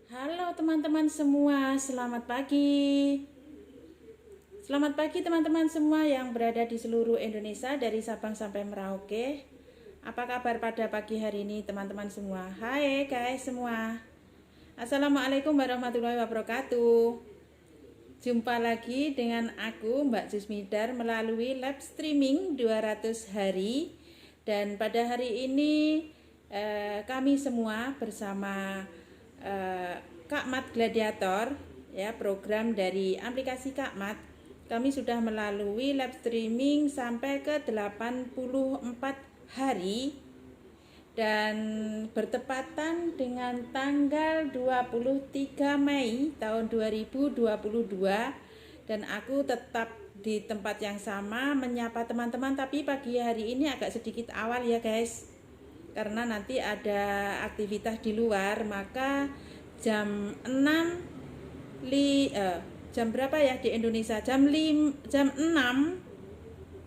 Halo teman-teman semua, selamat pagi. Selamat pagi teman-teman semua yang berada di seluruh Indonesia dari Sabang sampai Merauke. Apa kabar pada pagi hari ini teman-teman semua? Hai guys semua. Assalamualaikum warahmatullahi wabarakatuh. Jumpa lagi dengan aku Mbak Jusmidar melalui live streaming 200 hari. Dan pada hari ini kami semua bersama Kak Mat Gladiator, ya, program dari aplikasi Kak Mat, kami sudah melalui live streaming sampai ke 84 hari dan bertepatan dengan tanggal 23 Mei tahun 2022, dan aku tetap di tempat yang sama menyapa teman-teman, tapi pagi hari ini agak sedikit awal ya guys, karena nanti ada aktivitas di luar. Maka jam 6 jam berapa ya di Indonesia, jam 6:38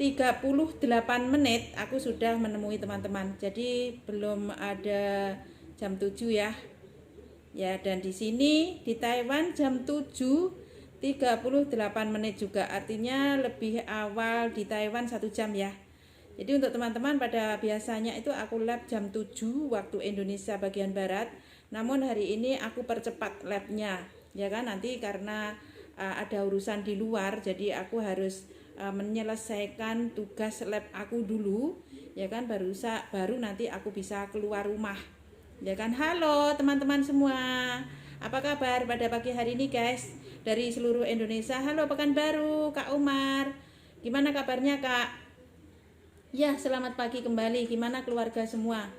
aku sudah menemui teman-teman, jadi belum ada jam 7 ya. Ya, dan di sini di Taiwan jam 7:38 juga, artinya lebih awal di Taiwan 1 jam ya. Jadi untuk teman-teman pada biasanya itu aku lab jam 7 waktu Indonesia bagian barat. Namun hari ini aku percepat labnya, ya kan, nanti karena ada urusan di luar, jadi aku harus menyelesaikan tugas lab aku dulu, ya kan, baru nanti aku bisa keluar rumah. Ya kan, halo teman-teman semua. Apa kabar pada pagi hari ini guys? Dari seluruh Indonesia. Halo Pekanbaru, Kak Umar. Gimana kabarnya Kak? Ya, selamat pagi kembali. Gimana keluarga semua?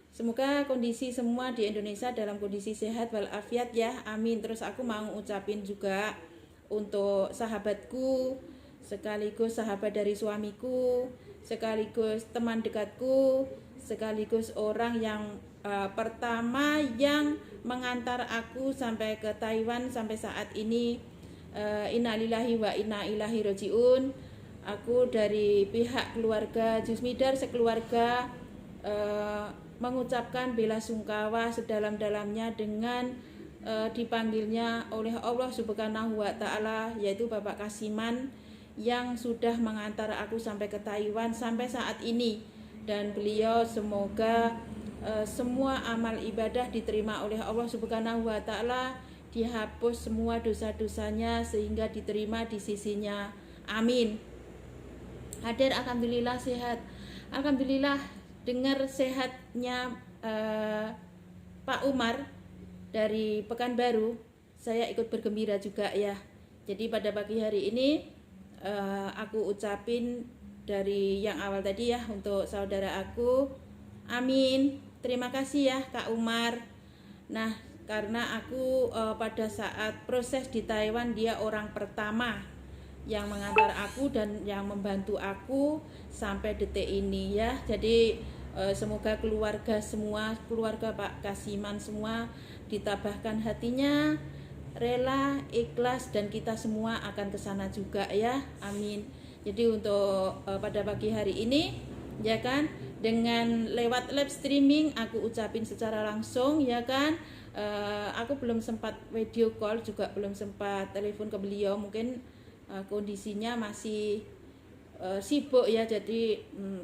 Semoga kondisi semua di Indonesia dalam kondisi sehat walafiat ya. Amin. Terus aku mau ucapin juga untuk sahabatku, sekaligus sahabat dari suamiku, sekaligus teman dekatku, sekaligus orang yang pertama yang mengantar aku sampai ke Taiwan sampai saat ini. Innalillahi wa inna ilaihi rajiun. Aku dari pihak keluarga Jusmidar sekeluarga mengucapkan bela sungkawa sedalam-dalamnya dengan dipanggilnya oleh Allah Subhanahu wa taala, yaitu Bapak Kasiman yang sudah mengantar aku sampai ke Taiwan sampai saat ini. Dan beliau semoga semua amal ibadah diterima oleh Allah Subhanahu wa taala, dihapus semua dosa-dosanya sehingga diterima di sisinya. Amin. Hadir, alhamdulillah sehat. Alhamdulillah dengar sehatnya Pak Umar dari Pekanbaru, saya ikut bergembira juga ya. Jadi pada pagi hari ini aku ucapin dari yang awal tadi ya untuk saudara aku. Amin. Terima kasih ya Kak Umar. Nah, karena aku pada saat proses di Taiwan, dia orang pertama yang mengantar aku dan yang membantu aku sampai detik ini ya. Jadi semoga keluarga semua, keluarga Pak Kasiman semua ditabahkan hatinya, rela, ikhlas, dan kita semua akan ke sana juga ya. Amin. Jadi untuk pada pagi hari ini ya kan, dengan lewat live streaming aku ucapin secara langsung ya kan. Aku belum sempat video call, juga belum sempat telepon ke beliau, mungkin kondisinya masih sibuk ya. Jadi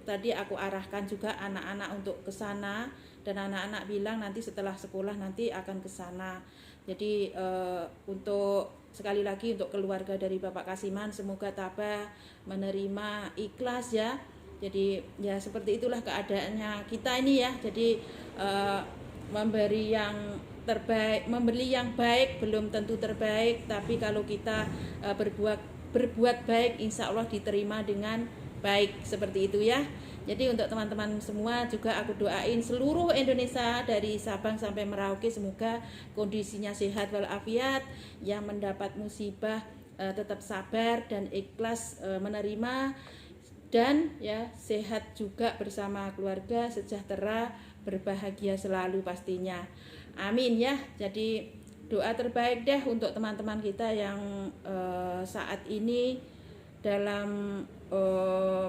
tadi aku arahkan juga anak-anak untuk ke sana, dan anak-anak bilang nanti setelah sekolah nanti akan ke sana. Jadi untuk sekali lagi untuk keluarga dari Bapak Kasiman, semoga tabah, menerima, ikhlas ya. Jadi ya seperti itulah keadaannya kita ini ya. Jadi memberi yang terbaik, memberi yang baik belum tentu terbaik, tapi kalau kita berbuat baik, insya Allah diterima dengan baik, seperti itu ya. Jadi untuk teman-teman semua juga aku doain seluruh Indonesia dari Sabang sampai Merauke, semoga kondisinya sehat walafiat, yang mendapat musibah tetap sabar dan ikhlas menerima, dan ya sehat juga bersama keluarga, sejahtera, berbahagia selalu pastinya. Amin ya. Jadi doa terbaik deh untuk teman-teman kita yang saat ini dalam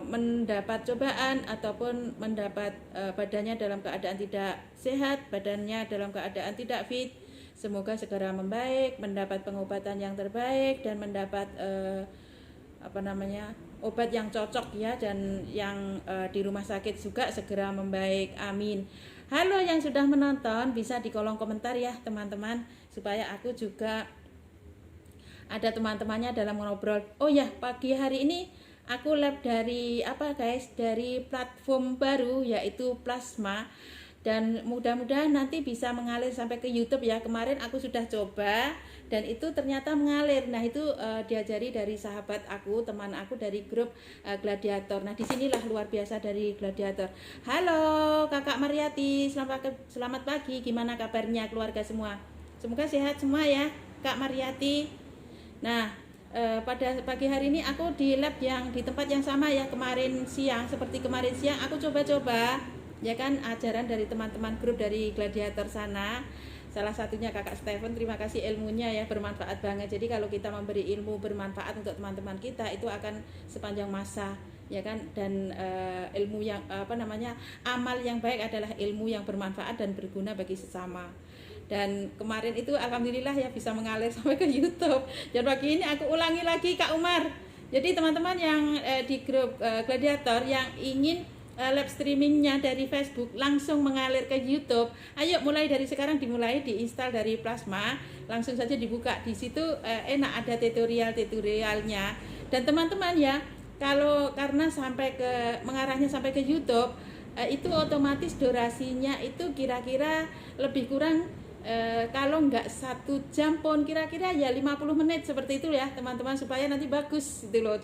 mendapat cobaan ataupun mendapat badannya dalam keadaan tidak sehat, badannya dalam keadaan tidak fit. semoga segera membaik, mendapat pengobatan yang terbaik dan mendapat obat yang cocok ya, dan yang di rumah sakit juga segera membaik. Amin. Halo yang sudah menonton, bisa di kolom komentar ya teman-teman, supaya aku juga ada teman-temannya dalam ngobrol. Oh ya, pagi hari ini aku live dari dari platform baru yaitu Plasma, dan mudah-mudahan nanti bisa mengalir sampai ke YouTube ya. Kemarin aku sudah coba dan itu ternyata mengalir. Nah, itu diajari dari sahabat aku, teman aku dari grup Gladiator. Nah, disinilah luar biasa dari Gladiator. Halo Kakak Mariati, selamat pagi. Gimana kabarnya keluarga semua? Semoga sehat semua ya Kak Mariati. Nah, pada pagi hari ini aku di lab yang di tempat yang sama ya kemarin siang. Seperti kemarin siang aku coba-coba ya kan ajaran dari teman-teman grup dari Gladiator sana. Salah satunya Kakak Stephen, terima kasih ilmunya ya, bermanfaat banget. Jadi kalau kita memberi ilmu bermanfaat untuk teman-teman kita itu akan sepanjang masa ya kan, dan ilmu yang amal yang baik adalah ilmu yang bermanfaat dan berguna bagi sesama. Dan kemarin itu alhamdulillah ya bisa mengalir sampai ke YouTube. Dan pagi ini aku ulangi lagi Kak Umar. Jadi teman-teman yang di grup Gladiator yang ingin live streamingnya dari Facebook langsung mengalir ke YouTube, ayo mulai dari sekarang dimulai, diinstal dari Plasma, langsung saja dibuka. Di situ enak, ada tutorialnya. Dan teman-teman ya, karena mengarahnya sampai ke YouTube, itu otomatis durasinya itu kira-kira lebih kurang kalau nggak 1 jam pun kira-kira ya 50 menit seperti itu ya teman-teman, supaya nanti bagus gitu loh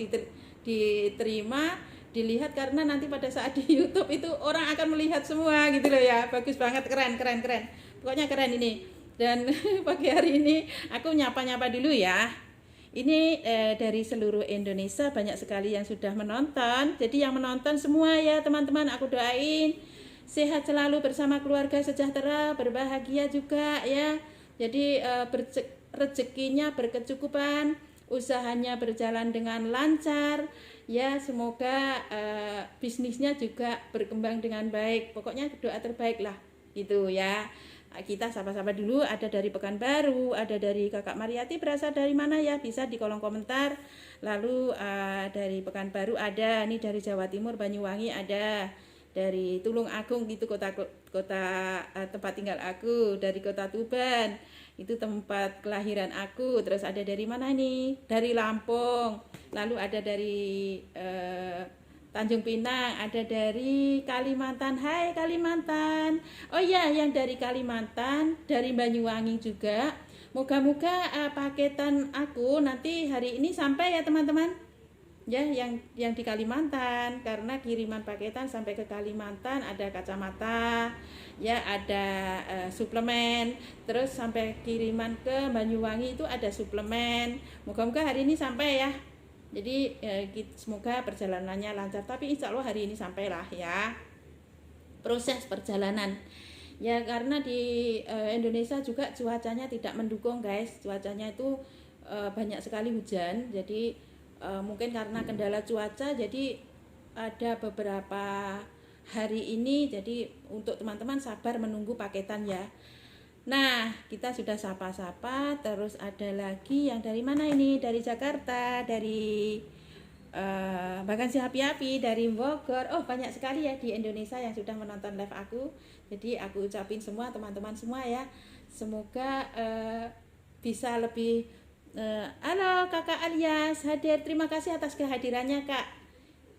diterima, dilihat, karena nanti pada saat di YouTube itu orang akan melihat semua gitu loh ya. Bagus banget, keren pokoknya keren ini. Dan pagi hari ini aku nyapa-nyapa dulu ya. Ini dari seluruh Indonesia banyak sekali yang sudah menonton. Jadi yang menonton semua ya teman-teman, aku doain sehat selalu bersama keluarga, sejahtera, berbahagia juga ya. Jadi rezekinya berkecukupan, usahanya berjalan dengan lancar ya. Semoga bisnisnya juga berkembang dengan baik. Pokoknya doa terbaik lah gitu ya. Kita sapa-sapa dulu. Ada dari Pekanbaru, ada dari Kakak Mariati, berasal dari mana ya, bisa di kolom komentar. Lalu dari Pekanbaru ada, nih dari Jawa Timur Banyuwangi ada, dari Tulung Agung itu kota tempat tinggal aku, dari kota Tuban itu tempat kelahiran aku. Terus ada dari mana nih, dari Lampung, lalu ada dari Tanjung Pinang, ada dari Kalimantan. Hai Kalimantan. Oh iya, yang dari Kalimantan, dari Banyuwangi juga. Moga-moga paketan aku nanti hari ini sampai ya teman-teman ya, yang di Kalimantan, karena kiriman paketan sampai ke Kalimantan ada kacamata ya, ada suplemen, terus sampai kiriman ke Banyuwangi itu ada suplemen. Moga-moga hari ini sampai ya. Jadi semoga perjalanannya lancar, tapi insya Allah hari ini sampailah ya. Proses perjalanan ya, karena di Indonesia juga cuacanya tidak mendukung guys. Cuacanya itu banyak sekali hujan, jadi mungkin karena kendala cuaca, jadi ada beberapa hari ini, jadi untuk teman-teman sabar menunggu paketan ya. Nah, kita sudah sapa-sapa. Terus ada lagi yang dari mana ini, dari Jakarta, dari bahkan si api-api dari Bogor. Oh, banyak sekali ya di Indonesia yang sudah menonton live aku. Jadi aku ucapin semua teman-teman semua ya, semoga bisa lebih. Halo Kakak Alias hadir, terima kasih atas kehadirannya Kak.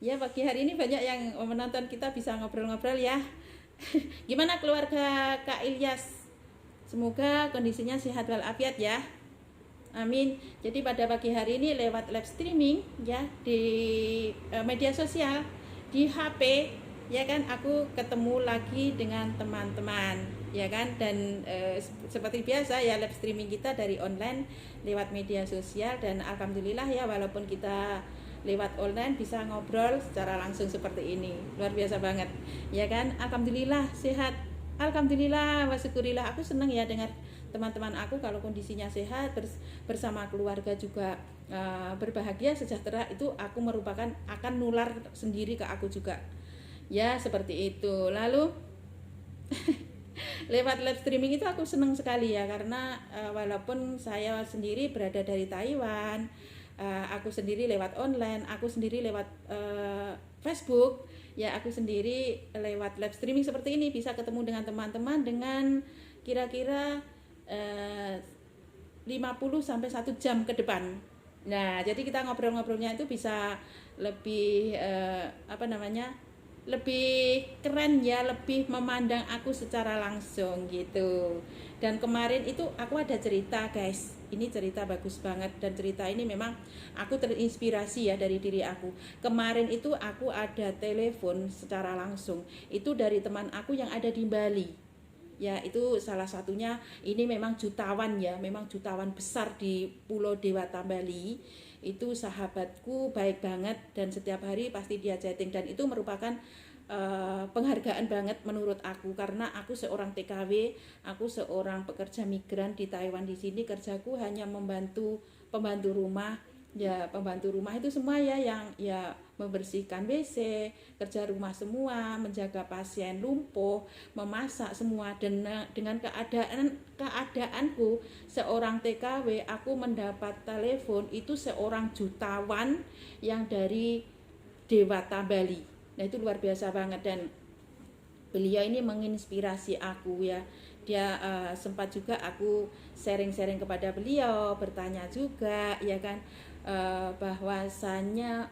Ya, pagi hari ini banyak yang menonton, kita bisa ngobrol-ngobrol ya. Gimana keluarga Kak Ilyas? Semoga kondisinya sehat walafiat ya. Amin. Jadi pada pagi hari ini lewat live streaming ya di media sosial, di HP ya kan, aku ketemu lagi dengan teman-teman ya kan. Dan seperti biasa ya, live streaming kita dari online lewat media sosial, dan alhamdulillah ya, walaupun kita lewat online bisa ngobrol secara langsung seperti ini. Luar biasa banget ya kan. Alhamdulillah sehat, alhamdulillah wa syukurillah. Aku senang ya dengar teman-teman aku kalau kondisinya sehat, bersama keluarga juga berbahagia, sejahtera. Itu aku merupakan akan nular sendiri ke aku juga ya, seperti itu. Lalu Lewat live streaming itu aku senang sekali ya, karena walaupun saya sendiri berada dari Taiwan, aku sendiri lewat online, aku sendiri lewat Facebook, ya aku sendiri lewat live streaming seperti ini bisa ketemu dengan teman-teman dengan kira-kira 50 sampai 1 jam ke depan. Nah, jadi kita ngobrol-ngobrolnya itu bisa lebih lebih keren ya, lebih memandang aku secara langsung gitu. Dan kemarin itu aku ada cerita guys, ini cerita bagus banget, dan cerita ini memang aku terinspirasi ya dari diri aku. Kemarin itu aku ada telepon secara langsung, itu dari teman aku yang ada di Bali. Ya, itu salah satunya, ini memang jutawan ya, memang jutawan besar di Pulau Dewata Bali. Itu sahabatku, baik banget, dan setiap hari pasti dia chatting, dan itu merupakan penghargaan banget menurut aku, karena aku seorang TKW, aku seorang pekerja migran di Taiwan. Di sini kerjaku hanya membantu pembantu rumah. Ya, pembantu rumah itu semua ya, yang ya membersihkan WC, kerja rumah semua, menjaga pasien lumpuh, memasak semua. Dan dengan keadaanku seorang TKW, aku mendapat telepon itu seorang jutawan yang dari Dewata Bali. Nah, itu luar biasa banget, dan beliau ini menginspirasi aku ya. Dia sempat juga aku sharing-sharing kepada beliau, bertanya juga ya kan, bahwasanya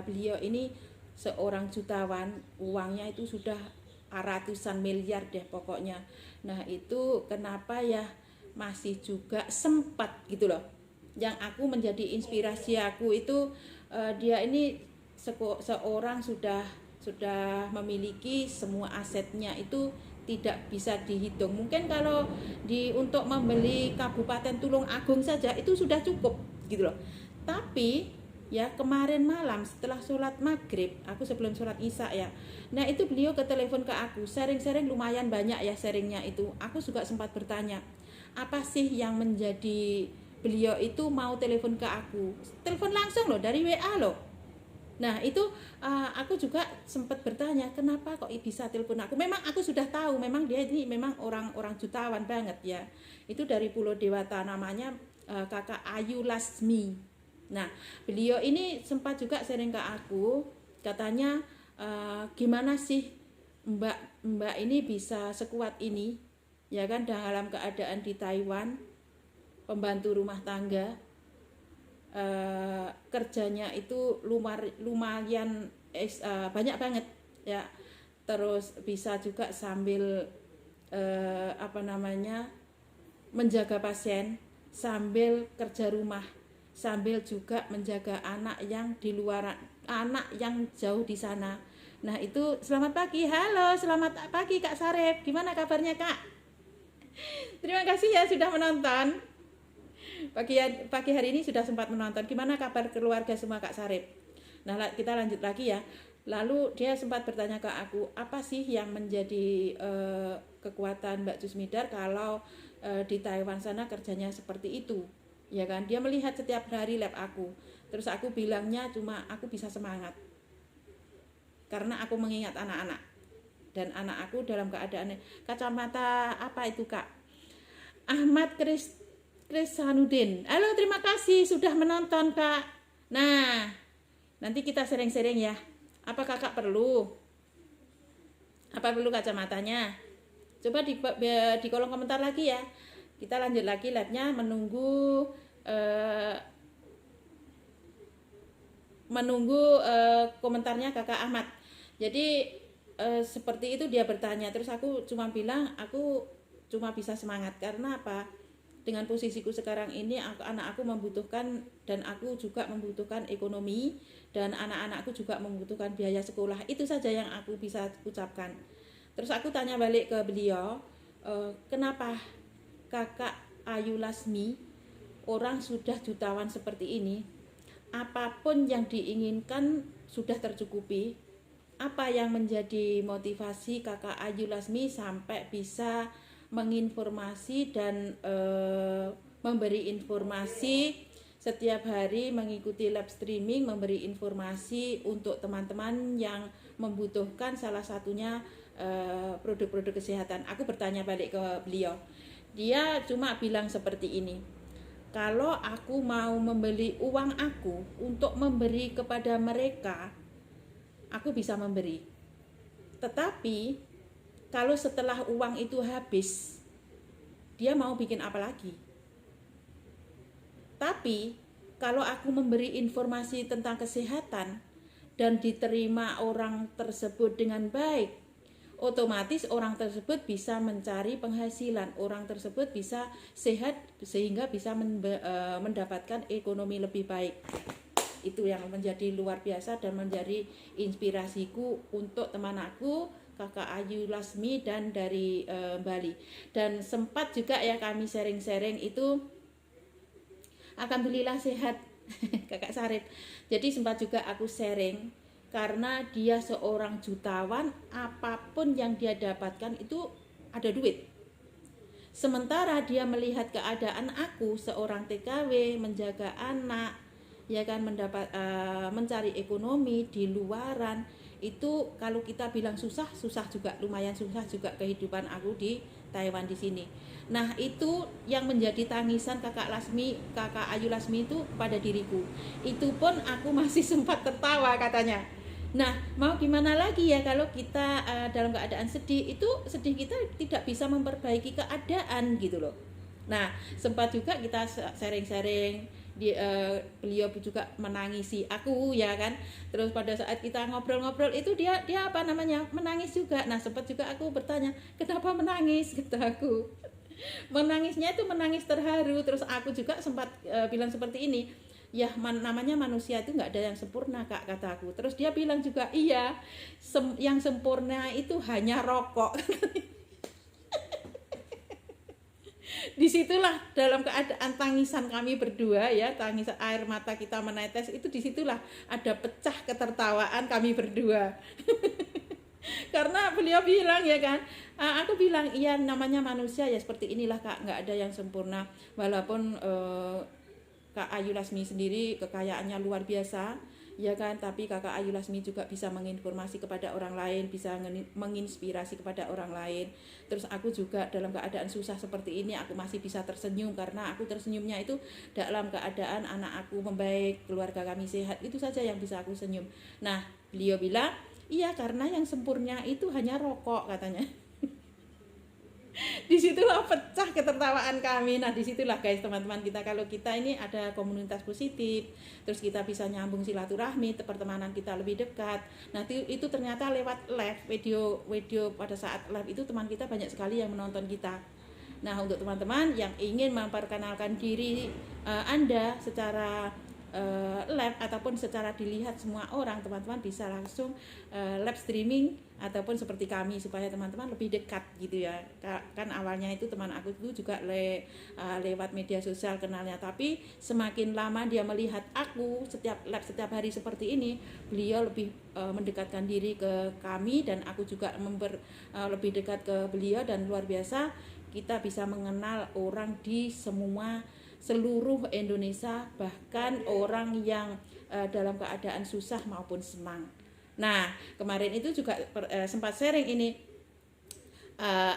beliau ini seorang jutawan, uangnya itu sudah ratusan miliar deh pokoknya. Nah, itu kenapa ya masih juga sempat gitu loh. Yang aku menjadi inspirasi aku itu dia ini seorang sudah memiliki semua asetnya, itu tidak bisa dihitung. Mungkin kalau untuk membeli Kabupaten Tulung Agung saja itu sudah cukup gitu loh. Tapi ya kemarin malam setelah sholat maghrib, aku sebelum sholat isya ya, nah itu beliau ke telepon ke aku, sharing-sharing lumayan banyak ya sharingnya itu. Aku juga sempat bertanya, apa sih yang menjadi beliau itu mau telepon ke aku, telepon langsung loh dari WA loh. Nah itu aku juga sempat bertanya, kenapa kok bisa telepon aku. Memang aku sudah tahu, memang dia ini memang orang jutawan banget ya. Itu dari Pulau Dewata, namanya Kakak Ayu Lasmi. Nah, beliau ini sempat juga sharing ke aku, katanya gimana sih Mbak ini bisa sekuat ini, ya kan, dalam keadaan di Taiwan, pembantu rumah tangga, kerjanya itu lumayan banyak banget ya. Terus bisa juga sambil menjaga pasien, sambil kerja rumah, sambil juga menjaga anak yang di luar, anak yang jauh di sana. Nah itu, selamat pagi, halo selamat pagi Kak Sarip, gimana kabarnya Kak? Terima kasih ya sudah menonton. Pagi hari ini sudah sempat menonton. Gimana kabar keluarga semua Kak Sarip? Nah, kita lanjut lagi ya. Lalu dia sempat bertanya ke aku, apa sih yang menjadi kekuatan Mbak Jusmidar kalau di Taiwan sana kerjanya seperti itu, ya kan? Dia melihat setiap hari lab aku. Terus aku bilangnya cuma aku bisa semangat karena aku mengingat anak-anak, dan anak aku dalam keadaan kacamata apa itu Kak? Ahmad Krisanudin. Halo, terima kasih sudah menonton Kak. Nah, nanti kita sering-sering ya. Apa Kakak perlu? Apa perlu kacamatanya? Coba di kolom komentar lagi ya. Kita lanjut lagi live-nya, menunggu komentarnya Kakak Ahmad. Jadi seperti itu dia bertanya. Terus aku cuma bilang aku cuma bisa semangat karena apa? Dengan posisiku sekarang ini, anak aku membutuhkan, dan aku juga membutuhkan ekonomi, dan anak-anakku juga membutuhkan biaya sekolah. Itu saja yang aku bisa ucapkan. Terus aku tanya balik ke beliau, kenapa Kakak Ayu Lasmi, orang sudah jutawan seperti ini, apapun yang diinginkan sudah tercukupi. Apa yang menjadi motivasi Kakak Ayu Lasmi sampai bisa menginformasi dan memberi informasi setiap hari mengikuti live streaming, memberi informasi untuk teman-teman yang membutuhkan, salah satunya produk-produk kesehatan. Aku bertanya balik ke beliau, dia cuma bilang seperti ini, kalau aku mau membeli uang aku untuk memberi kepada mereka, aku bisa memberi. Tetapi kalau setelah uang itu habis, dia mau bikin apa lagi? Tapi kalau aku memberi informasi tentang kesehatan dan diterima orang tersebut dengan baik, otomatis orang tersebut bisa mencari penghasilan, orang tersebut bisa sehat sehingga bisa mendapatkan ekonomi lebih baik. Itu yang menjadi luar biasa dan menjadi inspirasiku untuk teman aku, Kakak Ayu Lasmi dan dari Bali. Dan sempat juga ya kami sharing-sharing itu, alhamdulillah sehat Kakak Sarip. Jadi sempat juga aku sharing, karena dia seorang jutawan, apapun yang dia dapatkan itu ada duit. Sementara dia melihat keadaan aku seorang TKW, menjaga anak, ya kan, mencari ekonomi di luaran, itu kalau kita bilang susah juga, lumayan susah juga kehidupan aku di Taiwan di sini. Nah, itu yang menjadi tangisan Kakak Ayu Lasmi itu pada diriku. Itu pun aku masih sempat tertawa katanya. Nah, mau gimana lagi ya kalau kita dalam keadaan sedih, itu sedih kita tidak bisa memperbaiki keadaan gitu loh. Nah, sempat juga kita sharing-sharing, beliau juga menangisi aku ya kan. Terus pada saat kita ngobrol-ngobrol itu dia apa namanya, menangis juga. Nah, sempat juga aku bertanya, kenapa menangis, kata aku. Menangisnya itu menangis terharu. Terus aku juga sempat bilang seperti ini, ya namanya manusia itu nggak ada yang sempurna Kak, kata aku. Terus dia bilang juga, iya, yang sempurna itu hanya rokok. Disitulah dalam keadaan tangisan kami berdua ya, tangisan air mata kita menetes itu, disitulah ada pecah ketertawaan kami berdua. Karena beliau bilang ya kan, aku bilang iya, namanya manusia ya seperti inilah Kak, nggak ada yang sempurna. Walaupun Kak Ayu Lasmi sendiri kekayaannya luar biasa ya kan, tapi Kakak Ayu Lasmi juga bisa menginformasi kepada orang lain, bisa menginspirasi kepada orang lain. Terus aku juga dalam keadaan susah seperti ini, aku masih bisa tersenyum, karena aku tersenyumnya itu dalam keadaan anak aku membaik, keluarga kami sehat, itu saja yang bisa aku senyum. Nah, beliau bilang, iya, karena yang sempurna itu hanya rokok, katanya. Disitulah pecah ketertawaan kami. Nah, disitulah guys teman-teman kita, kalau kita ini ada komunitas positif, terus kita bisa nyambung silaturahmi, pertemanan kita lebih dekat. Nah, itu ternyata lewat live video pada saat live itu teman kita banyak sekali yang menonton kita. Nah, untuk teman-teman yang ingin memperkenalkan diri Anda secara live ataupun secara dilihat semua orang, teman-teman bisa langsung live streaming ataupun seperti kami, supaya teman-teman lebih dekat gitu ya. Kan awalnya itu teman aku itu juga lewat media sosial kenalnya, tapi semakin lama dia melihat aku setiap live setiap hari seperti ini, beliau lebih mendekatkan diri ke kami, dan aku juga lebih dekat ke beliau, dan luar biasa kita bisa mengenal orang di seluruh Indonesia, bahkan orang yang dalam keadaan susah maupun senang. Nah, kemarin itu juga sempat sharing ini,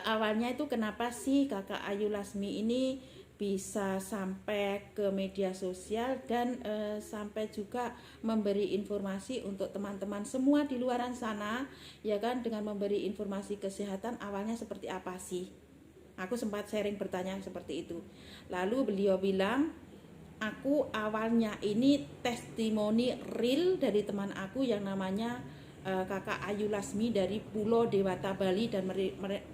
awalnya itu kenapa sih Kakak Ayu Lasmi ini bisa sampai ke media sosial dan sampai juga memberi informasi untuk teman-teman semua di luaran sana ya kan, dengan memberi informasi kesehatan. Awalnya seperti apa sih? Aku sempat sharing bertanya seperti itu. Lalu beliau bilang, aku awalnya ini testimoni real dari teman aku yang namanya Kakak Ayu Lasmi dari Pulau Dewata Bali, dan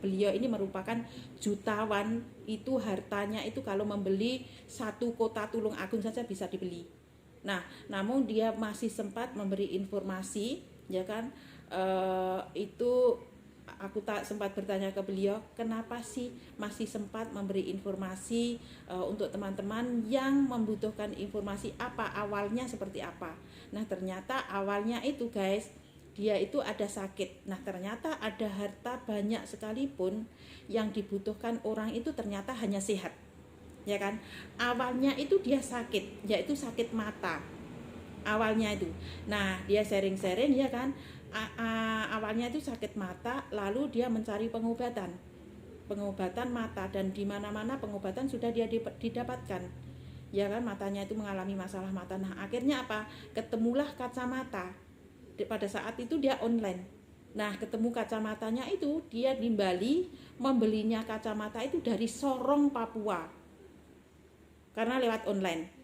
beliau ini merupakan jutawan. Itu hartanya itu kalau membeli satu kota Tulung Agung saja bisa dibeli. Nah, namun dia masih sempat memberi informasi ya kan, itu aku tak sempat bertanya ke beliau, kenapa sih masih sempat memberi informasi untuk teman-teman yang membutuhkan informasi, apa awalnya seperti apa. Nah, ternyata awalnya itu guys, dia itu ada sakit. Nah, ternyata ada harta banyak sekalipun yang dibutuhkan orang itu ternyata hanya sehat. ya kan. Awalnya itu dia sakit, yaitu sakit mata awalnya itu. Nah, dia sharing-sharing ya kan. Awalnya itu sakit mata, lalu dia mencari pengobatan mata, dan di mana-mana pengobatan sudah dia didapatkan, ya kan. Matanya itu mengalami masalah mata. Nah, akhirnya apa? Ketemulah kacamata. Pada saat itu dia online. Nah, ketemu kacamatanya itu dia di Bali, membelinya kacamata itu dari Sorong, Papua, karena lewat online.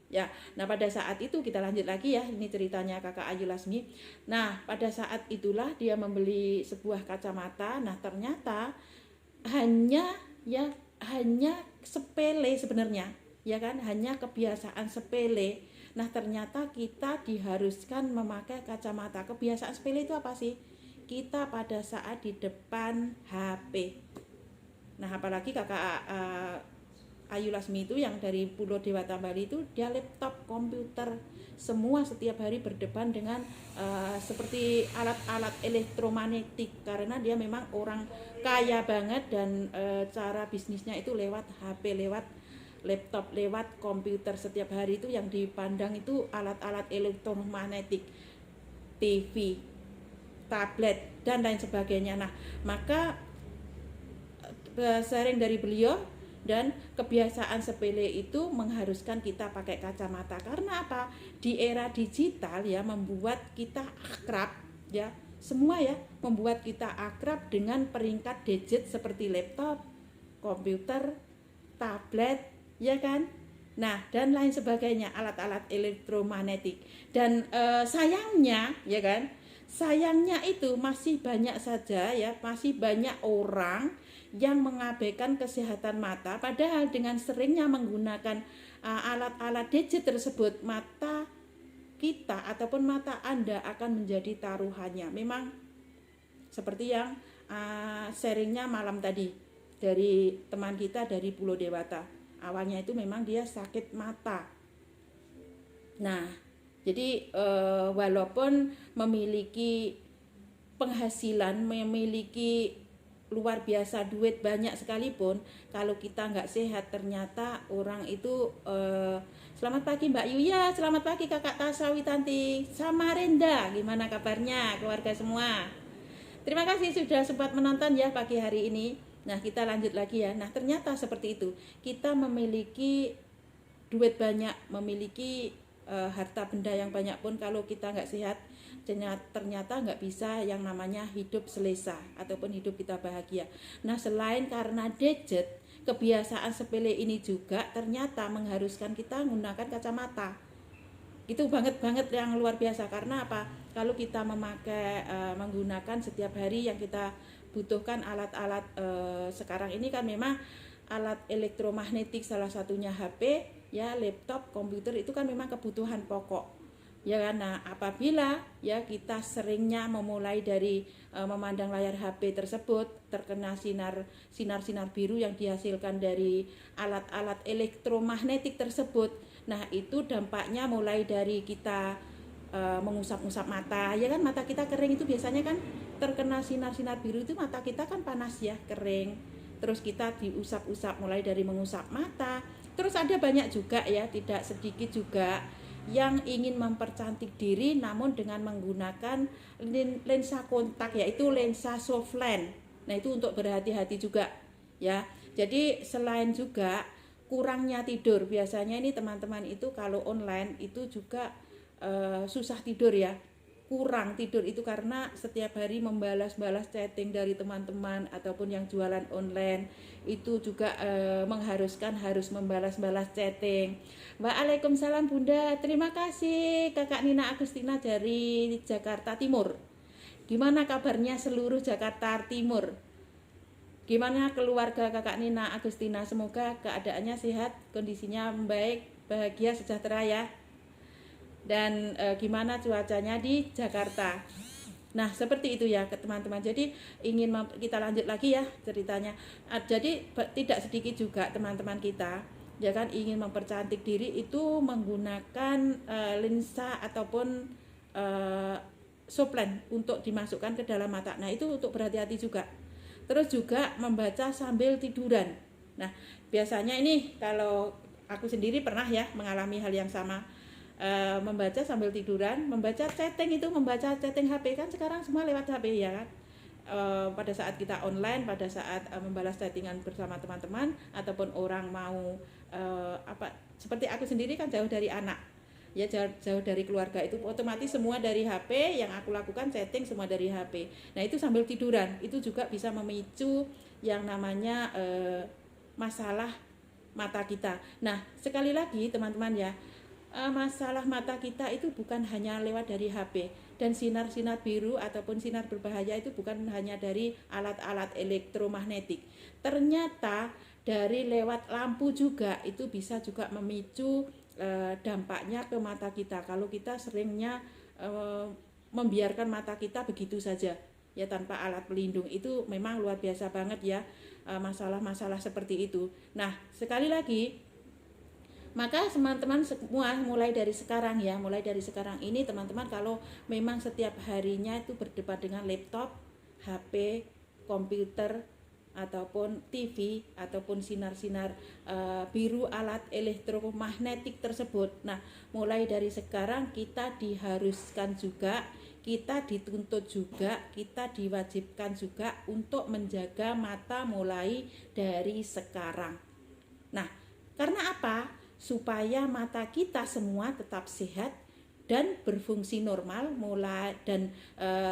Ya, nah pada saat itu kita lanjut lagi ya, ini ceritanya kakak Ayu Lasmi. Nah, pada saat itulah dia membeli sebuah kacamata. Nah, ternyata hanya sepele sebenarnya, ya kan, hanya kebiasaan sepele. Nah, ternyata kita diharuskan memakai kacamata. Kebiasaan sepele itu apa sih? Kita pada saat di depan HP. Nah, apalagi kakak Ayu Lasmi itu yang dari Pulau Dewata Bali itu, dia laptop, komputer, semua setiap hari berdepan dengan seperti alat-alat elektromagnetik, karena dia memang orang kaya banget, dan cara bisnisnya itu lewat HP, lewat laptop, lewat komputer. Setiap hari itu yang dipandang itu alat-alat elektromagnetik, TV, tablet, dan lain sebagainya. Nah, maka sharing dari beliau, dan kebiasaan sepele itu mengharuskan kita pakai kacamata. Karena apa? Di era digital ya, membuat kita akrab ya, semua ya, membuat kita akrab dengan peringkat gadget seperti laptop, komputer, tablet, ya kan? Nah, dan lain sebagainya, alat-alat elektromagnetik. Dan sayangnya ya kan, sayangnya itu masih banyak saja ya, masih banyak orang yang mengabaikan kesehatan mata, padahal dengan seringnya menggunakan alat-alat gadget tersebut, mata kita ataupun mata Anda akan menjadi taruhannya. Memang seperti yang sharingnya malam tadi dari teman kita dari Pulau Dewata. Awalnya itu memang dia sakit mata. Nah, jadi walaupun memiliki penghasilan, memiliki luar biasa duit banyak sekalipun, kalau kita nggak sehat, ternyata orang itu selamat pagi Mbak Yuya, selamat pagi Kakak Tasawi Tanti, Samarinda, gimana kabarnya keluarga semua? Terima kasih sudah sempat menonton ya pagi hari ini. Nah, kita lanjut lagi ya. Nah, ternyata seperti itu, kita memiliki duit banyak, memiliki harta benda yang banyak pun, kalau kita nggak sehat, ternyata nggak bisa yang namanya hidup selesa ataupun hidup kita bahagia. Nah, selain karena gadget, kebiasaan sepele ini juga ternyata mengharuskan kita menggunakan kacamata. Itu banget yang luar biasa. Karena apa? Kalau kita menggunakan setiap hari yang kita butuhkan alat-alat sekarang ini kan memang alat elektromagnetik, salah satunya HP ya, laptop, komputer, itu kan memang kebutuhan pokok. Ya kan. Nah, apabila ya kita seringnya memulai dari memandang layar HP tersebut, terkena sinar biru yang dihasilkan dari alat-alat elektromagnetik tersebut. Nah, itu dampaknya mulai dari kita mengusap-usap mata, ya kan. Mata kita kering itu biasanya kan terkena sinar biru itu, mata kita kan panas ya, kering. Terus kita diusap-usap, mulai dari mengusap mata. Terus ada banyak juga ya, tidak sedikit juga yang ingin mempercantik diri namun dengan menggunakan lensa kontak, yaitu lensa soft lens. Nah, itu untuk berhati-hati juga ya. Jadi selain juga kurangnya tidur, biasanya ini teman-teman itu kalau online itu juga susah tidur ya, kurang tidur itu karena setiap hari membalas-balas chatting dari teman-teman ataupun yang jualan online, itu juga mengharuskan harus membalas-balas chatting. Waalaikumsalam Bunda, terima kasih Kakak Nina Agustina dari Jakarta Timur. Gimana kabarnya seluruh Jakarta Timur? Gimana keluarga Kakak Nina Agustina? Semoga keadaannya sehat, kondisinya baik, bahagia, sejahtera ya. Dan gimana cuacanya di Jakarta? Nah, seperti itu ya teman-teman. Jadi kita lanjut lagi ya ceritanya. Jadi tidak sedikit juga teman-teman kita ya kan ingin mempercantik diri itu menggunakan lensa ataupun soft lens untuk dimasukkan ke dalam mata. Nah, itu untuk berhati-hati juga. Terus juga membaca sambil tiduran. Nah, biasanya ini kalau aku sendiri pernah ya mengalami hal yang sama. Membaca sambil tiduran, membaca chatting HP kan sekarang semua lewat HP ya kan. Pada saat kita online, pada saat membalas chattingan bersama teman-teman ataupun orang mau seperti aku sendiri kan jauh dari anak ya, jauh dari keluarga, itu otomatis semua dari HP, yang aku lakukan chatting semua dari HP. Nah itu sambil tiduran, itu juga bisa memicu yang namanya masalah mata kita. Nah sekali lagi teman-teman ya, masalah mata kita itu bukan hanya lewat dari HP, dan sinar-sinar biru ataupun sinar berbahaya itu bukan hanya dari alat-alat elektromagnetik. Ternyata dari lewat lampu juga itu bisa juga memicu dampaknya ke mata kita kalau kita seringnya membiarkan mata kita begitu saja ya tanpa alat pelindung. Itu memang luar biasa banget ya masalah-masalah seperti itu. Nah sekali lagi, maka teman-teman semua mulai dari sekarang ini teman-teman kalau memang setiap harinya itu berdebat dengan laptop, HP, komputer ataupun TV ataupun sinar-sinar biru alat elektromagnetik tersebut. Nah, mulai dari sekarang kita diharuskan juga, kita dituntut juga, kita diwajibkan juga untuk menjaga mata mulai dari sekarang. Nah, karena apa? Supaya mata kita semua tetap sehat dan berfungsi normal, dan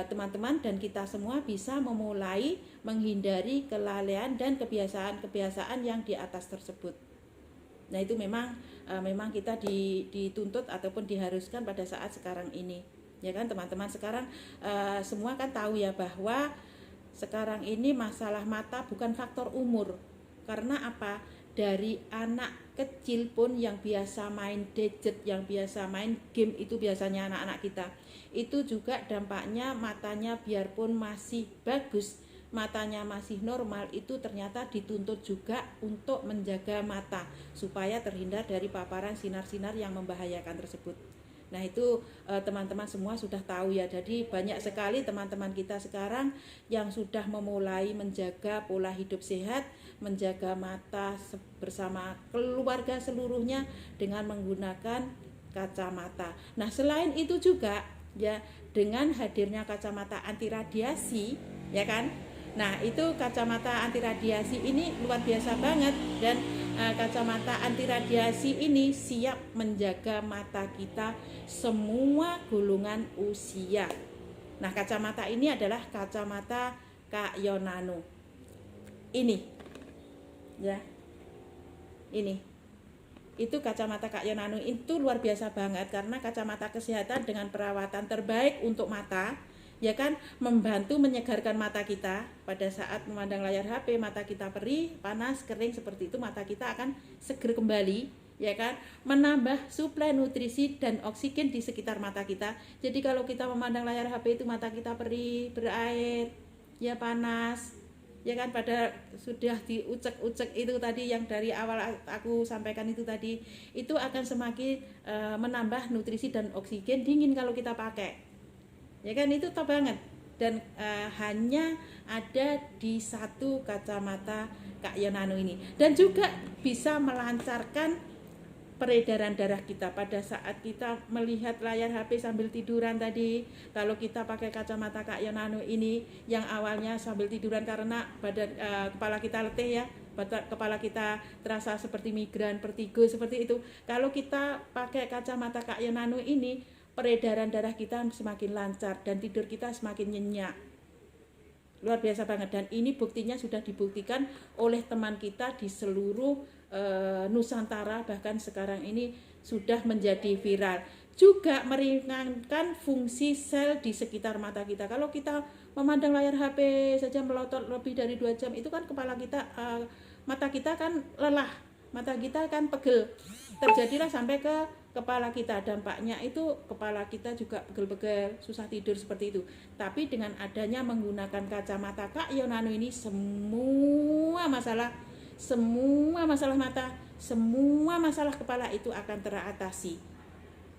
teman-teman dan kita semua bisa memulai menghindari kelalaian dan kebiasaan-kebiasaan yang di atas tersebut. Nah itu memang kita dituntut ataupun diharuskan pada saat sekarang ini, ya kan teman-teman. Sekarang semua kan tahu ya bahwa sekarang ini masalah mata bukan faktor umur. Karena apa? Dari anak kecil pun yang biasa main gadget, yang biasa main game, itu biasanya anak-anak kita, itu juga dampaknya matanya biarpun masih bagus, matanya masih normal, itu ternyata dituntut juga untuk menjaga mata supaya terhindar dari paparan sinar-sinar yang membahayakan tersebut. Nah itu teman-teman semua sudah tahu ya. Jadi banyak sekali teman-teman kita sekarang yang sudah memulai menjaga pola hidup sehat, menjaga mata bersama keluarga seluruhnya dengan menggunakan kacamata. Nah selain itu juga ya, dengan hadirnya kacamata anti radiasi ya kan. Nah itu kacamata anti radiasi ini luar biasa banget, dan kacamata anti radiasi ini siap menjaga mata kita semua golongan usia. Nah kacamata ini adalah kacamata Kak Yonano ini ya, ini itu kacamata Kak Yonano itu luar biasa banget, karena kacamata kesehatan dengan perawatan terbaik untuk mata ya kan, membantu menyegarkan mata kita. Pada saat memandang layar HP mata kita perih, panas, kering seperti itu, mata kita akan seger kembali ya kan, menambah suplai nutrisi dan oksigen di sekitar mata kita. Jadi kalau kita memandang layar HP itu mata kita perih, berair, ya panas ya kan, pada sudah diucek-ucek itu tadi yang dari awal aku sampaikan itu tadi, itu akan semakin menambah nutrisi dan oksigen dingin kalau kita pakai ya kan. Itu top banget, dan hanya ada di satu kacamata Kak Yonano ini, dan juga bisa melancarkan peredaran darah kita pada saat kita melihat layar HP sambil tiduran tadi. Kalau kita pakai kacamata Kak Yonano ini, yang awalnya sambil tiduran karena kepala kita letih ya, kepala kita terasa seperti migran, vertigo seperti itu. Kalau kita pakai kacamata Kak Yonano ini, peredaran darah kita semakin lancar dan tidur kita semakin nyenyak. Luar biasa banget, dan ini buktinya sudah dibuktikan oleh teman kita di seluruh Nusantara, bahkan sekarang ini sudah menjadi viral. Juga meringankan fungsi sel di sekitar mata kita. Kalau kita memandang layar HP saja melotot lebih dari 2 jam, itu kan kepala kita, mata kita kan lelah, mata kita kan pegel, terjadilah sampai ke kepala kita. Dampaknya itu kepala kita juga pegel-pegel, susah tidur seperti itu. Tapi dengan adanya menggunakan kacamata Kak Yonano ini, semua masalah mata, semua masalah kepala itu akan teratasi,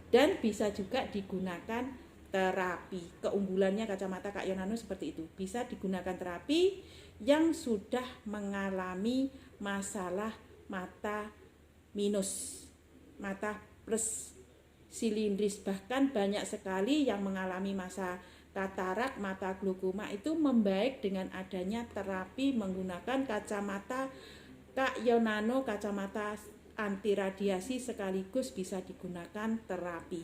dan bisa juga digunakan terapi. Keunggulannya kacamata Kak Yonano seperti itu, bisa digunakan terapi yang sudah mengalami masalah mata minus, mata plus silindris. Bahkan banyak sekali yang mengalami masa katarak, mata glaukoma itu membaik dengan adanya terapi menggunakan kacamata Kak Yonano, kacamata anti radiasi sekaligus bisa digunakan terapi.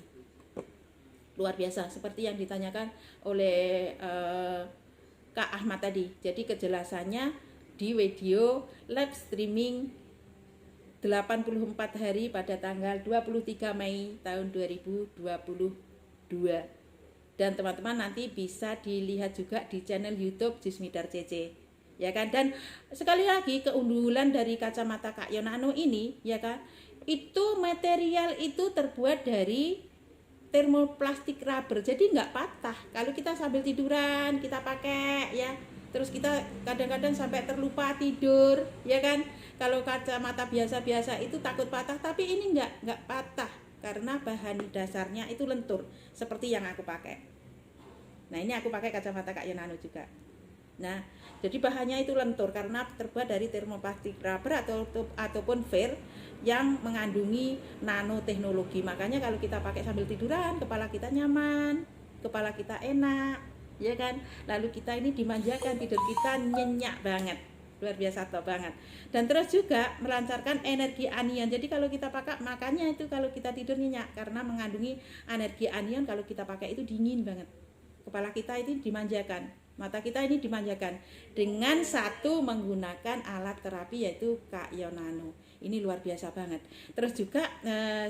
Luar biasa, seperti yang ditanyakan oleh Kak Ahmad tadi. Jadi kejelasannya di video live streaming 84 hari pada tanggal 23 Mei tahun 2022. Dan teman-teman nanti bisa dilihat juga di channel YouTube Jusmidar CC. Ya kan? Dan sekali lagi keunggulan dari kacamata Kak Yonano ini, ya kan? Itu material itu terbuat dari termoplastik rubber, jadi nggak patah. Kalau kita sambil tiduran kita pakai ya, terus kita kadang-kadang sampai terlupa tidur, ya kan? Kalau kacamata biasa-biasa itu takut patah, tapi ini nggak patah karena bahan dasarnya itu lentur seperti yang aku pakai. Nah ini aku pakai kacamata Kak Yonano juga. Nah jadi bahannya itu lentur karena terbuat dari termoplastik rubber ataupun fair yang mengandungi nanoteknologi. Makanya kalau kita pakai sambil tiduran, kepala kita nyaman, kepala kita enak, ya kan? Lalu kita ini dimanjakan, tidur kita nyenyak banget, luar biasa top banget. Dan terus juga melancarkan energi anion. Jadi kalau kita pakai, makanya itu kalau kita tidur nyenyak karena mengandungi energi anion. Kalau kita pakai itu dingin banget, kepala kita itu dimanjakan, mata kita ini dimanjakan dengan satu menggunakan alat terapi yaitu Kak Yonano. Ini luar biasa banget. Terus juga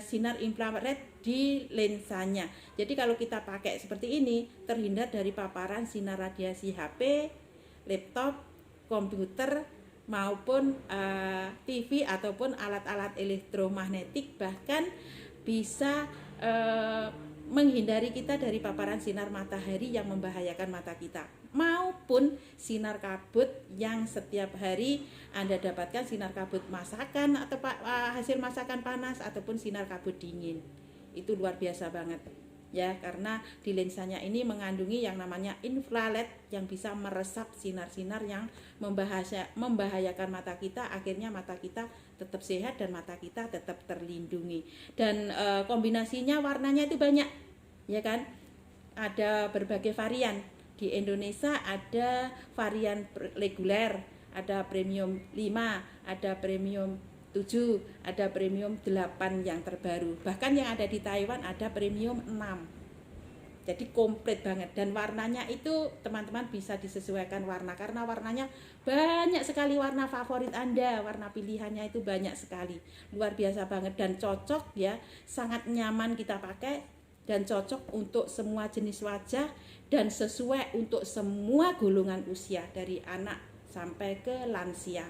sinar infrared di lensanya. Jadi kalau kita pakai seperti ini terhindar dari paparan sinar radiasi HP, laptop, komputer maupun TV ataupun alat-alat elektromagnetik, bahkan bisa menghindari kita dari paparan sinar matahari yang membahayakan mata kita, maupun sinar kabut yang setiap hari Anda dapatkan, sinar kabut masakan atau hasil masakan panas ataupun sinar kabut dingin. Itu luar biasa banget ya, karena di lensanya ini mengandungi yang namanya infrared yang bisa meresap sinar-sinar yang membahayakan mata kita. Akhirnya mata kita tetap sehat dan mata kita tetap terlindungi. Dan kombinasinya warnanya itu banyak, ya kan? Ada berbagai varian. Di Indonesia ada varian reguler, ada premium 5, ada premium 7, ada premium 8 yang terbaru. Bahkan yang ada di Taiwan ada premium 6. Jadi komplit banget, dan warnanya itu teman-teman bisa disesuaikan warna karena warnanya banyak sekali, warna favorit Anda, warna pilihannya itu banyak sekali. Luar biasa banget dan cocok ya, sangat nyaman kita pakai dan cocok untuk semua jenis wajah dan sesuai untuk semua golongan usia dari anak sampai ke lansia.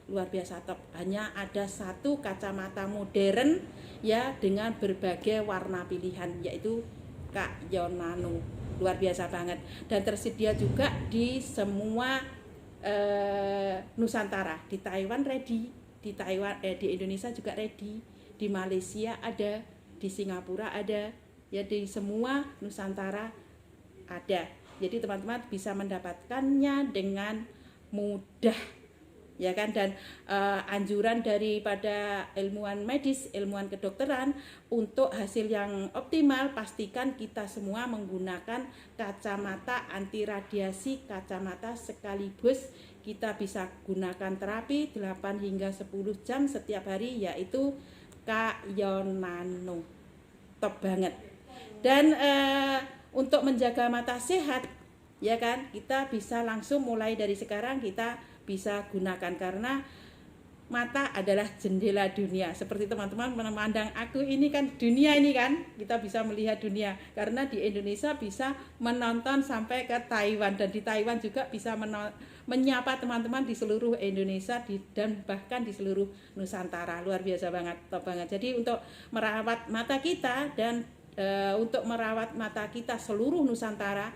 Luar biasa top. Hanya ada satu kacamata modern ya dengan berbagai warna pilihan yaitu Kak Yonano. Luar biasa banget dan tersedia juga di semua Nusantara. Di Taiwan ready, di Indonesia juga ready, di Malaysia ada, di Singapura ada, ya di semua Nusantara ada. Jadi teman-teman bisa mendapatkannya dengan mudah, ya kan? Dan anjuran daripada ilmuwan medis, ilmuwan kedokteran untuk hasil yang optimal, pastikan kita semua menggunakan kacamata anti radiasi, kacamata sekaligus kita bisa gunakan terapi 8 hingga 10 jam setiap hari, yaitu Kak Yonano. Top banget. Dan untuk menjaga mata sehat, ya kan, kita bisa langsung mulai dari sekarang kita bisa gunakan karena mata adalah jendela dunia. Seperti teman-teman memandang aku ini kan dunia ini kan, kita bisa melihat dunia karena di Indonesia bisa menonton sampai ke Taiwan, dan di Taiwan juga bisa menyapa teman-teman di seluruh Indonesia dan bahkan di seluruh Nusantara. Luar biasa banget, top banget. Jadi untuk merawat mata kita dan untuk merawat mata kita seluruh Nusantara,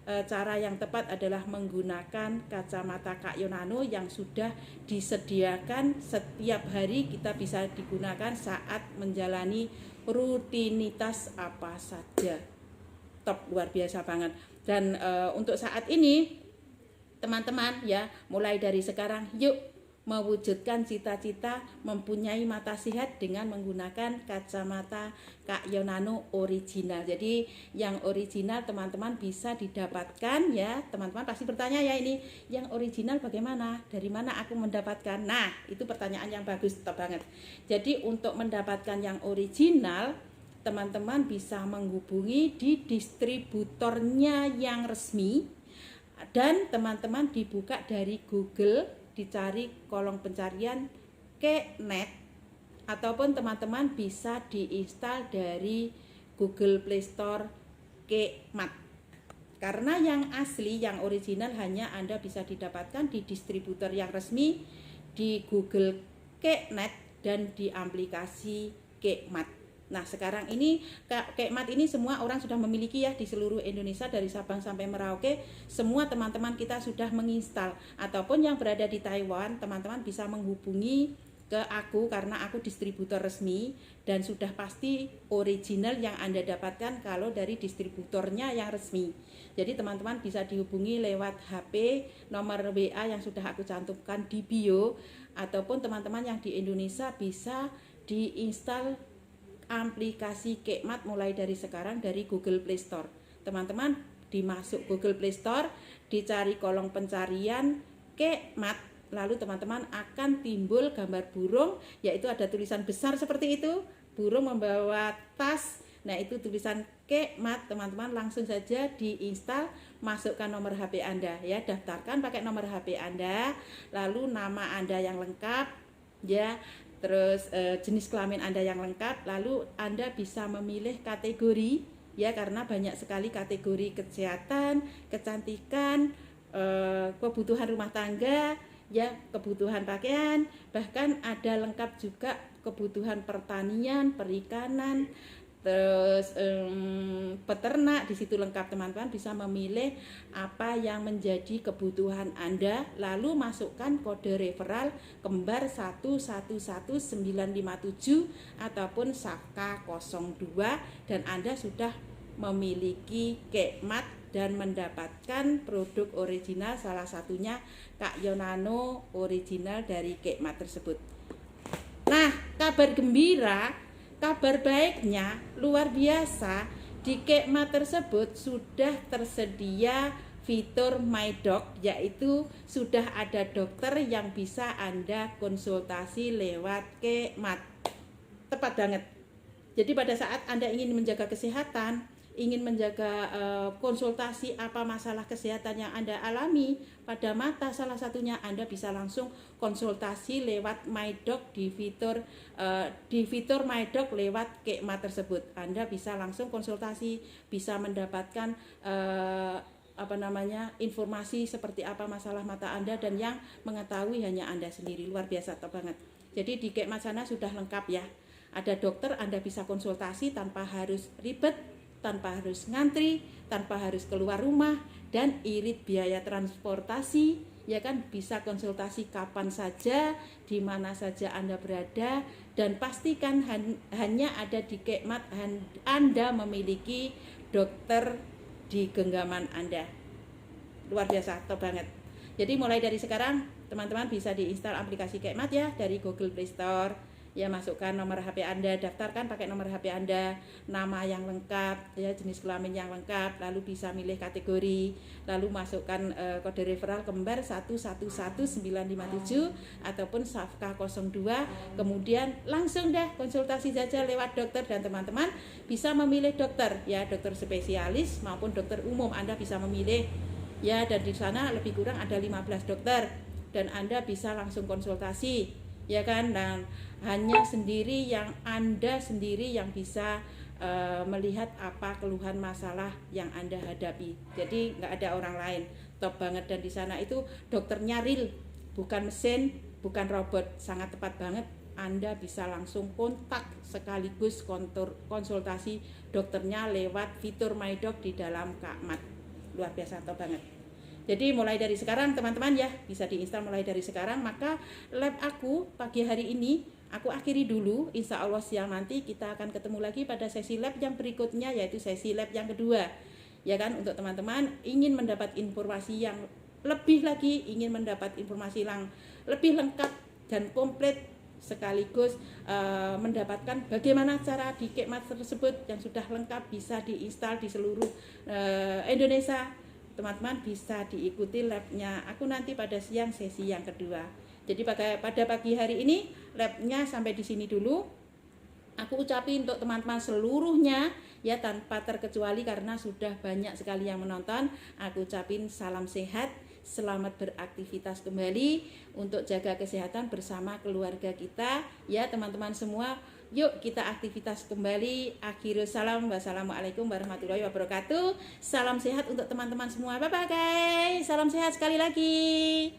cara yang tepat adalah menggunakan kacamata Kak Yonano yang sudah disediakan setiap hari, kita bisa digunakan saat menjalani rutinitas apa saja. Top, luar biasa banget. Dan untuk saat ini teman-teman ya, mulai dari sekarang yuk mewujudkan cita-cita mempunyai mata sehat dengan menggunakan kacamata Kak Yonano original. Jadi yang original teman-teman bisa didapatkan ya. Teman-teman pasti bertanya ya, ini yang original bagaimana? Dari mana aku mendapatkan? Nah, itu pertanyaan yang bagus banget. Jadi untuk mendapatkan yang original, teman-teman bisa menghubungi di distributornya yang resmi, dan teman-teman dibuka dari Google, dicari kolom pencarian Knet, ataupun teman-teman bisa diinstal dari Google Play Store Kmat. Karena yang asli, yang original hanya Anda bisa didapatkan di distributor yang resmi, di Google Knet, dan di aplikasi Kmat. Nah, sekarang ini Kmat ini semua orang sudah memiliki ya, di seluruh Indonesia dari Sabang sampai Merauke. Semua teman-teman kita sudah menginstal. Ataupun yang berada di Taiwan, teman-teman bisa menghubungi ke aku karena aku distributor resmi, dan sudah pasti original yang Anda dapatkan kalau dari distributornya yang resmi. Jadi teman-teman bisa dihubungi lewat HP, nomor WA yang sudah aku cantumkan di bio, ataupun teman-teman yang di Indonesia bisa diinstal aplikasi Kmat mulai dari sekarang dari Google Play Store. Teman-teman dimasuk Google Play Store, dicari kolom pencarian Kmat, lalu teman-teman akan timbul gambar burung, yaitu ada tulisan besar seperti itu, burung membawa tas. Nah, itu tulisan Kmat, teman-teman langsung saja diinstal, masukkan nomor HP Anda ya, daftarkan pakai nomor HP Anda, lalu nama Anda yang lengkap ya, terus jenis kelamin Anda yang lengkap, lalu Anda bisa memilih kategori ya, karena banyak sekali kategori: kesehatan, kecantikan, kebutuhan rumah tangga ya, kebutuhan pakaian, bahkan ada lengkap juga kebutuhan pertanian, perikanan, terus peternak. Di situ lengkap, teman-teman bisa memilih apa yang menjadi kebutuhan Anda, lalu masukkan kode referral kembar 111957 ataupun Safka 02, dan Anda sudah memiliki Kmat dan mendapatkan produk original, salah satunya Kak Yonano original dari Kmat tersebut. Nah, kabar gembira, kabar baiknya luar biasa, di Kmat tersebut sudah tersedia fitur My Doc, yaitu sudah ada dokter yang bisa Anda konsultasi lewat Kmat. Tepat banget. Jadi pada saat Anda ingin menjaga kesehatan, ingin menjaga konsultasi apa masalah kesehatan yang Anda alami pada mata, salah satunya Anda bisa langsung konsultasi lewat My Doc di fitur My Doc lewat Kmat tersebut. Anda bisa langsung konsultasi, bisa mendapatkan informasi seperti apa masalah mata Anda, dan yang mengetahui hanya Anda sendiri. Luar biasa banget. Jadi di Kmat sana sudah lengkap ya. Ada dokter, Anda bisa konsultasi tanpa harus ribet, tanpa harus ngantri, tanpa harus keluar rumah dan irit biaya transportasi, ya kan, bisa konsultasi kapan saja, di mana saja Anda berada, dan pastikan hanya ada di Kmat Anda memiliki dokter di genggaman Anda. Luar biasa, top banget. Jadi mulai dari sekarang teman-teman bisa diinstal aplikasi Kmat ya dari Google Play Store. Ya, masukkan nomor HP Anda, daftarkan pakai nomor HP Anda, nama yang lengkap ya, jenis kelamin yang lengkap, lalu bisa milih kategori, lalu masukkan kode referral kembar 111957 ataupun Safka 02, kemudian langsung dah konsultasi saja lewat dokter, dan teman-teman bisa memilih dokter ya, dokter spesialis maupun dokter umum Anda bisa memilih ya, dan di sana lebih kurang ada 15 dokter dan Anda bisa langsung konsultasi ya kan, dan hanya Anda sendiri yang bisa melihat apa keluhan masalah yang Anda hadapi. Jadi nggak ada orang lain. Top banget. Dan di sana itu dokternya real, bukan mesin, bukan robot. Sangat tepat banget. Anda bisa langsung kontak sekaligus konsultasi dokternya lewat fitur My Doc di dalam Kmat. Luar biasa, top banget. Jadi mulai dari sekarang teman-teman ya, bisa diinstal mulai dari sekarang. Maka lab aku pagi hari ini aku akhiri dulu. Insya Allah siang nanti kita akan ketemu lagi pada sesi lab yang berikutnya, yaitu sesi lab yang kedua. Ya kan, untuk teman-teman ingin mendapat informasi yang lebih lagi, ingin mendapat informasi yang lebih lengkap dan komplit, sekaligus mendapatkan bagaimana cara di Kekmat tersebut yang sudah lengkap bisa diinstal di seluruh Indonesia. Teman-teman bisa diikuti labnya aku nanti pada siang sesi yang kedua. Jadi pada pagi hari ini labnya sampai di sini dulu. Aku ucapin untuk teman-teman seluruhnya ya, tanpa terkecuali karena sudah banyak sekali yang menonton. Aku ucapin salam sehat, selamat beraktivitas kembali untuk jaga kesehatan bersama keluarga kita ya teman-teman semua. Yuk kita aktivitas kembali. Akhirul salam, wassalamualaikum warahmatullahi wabarakatuh. Salam sehat untuk teman-teman semua. Bye bye guys, salam sehat sekali lagi.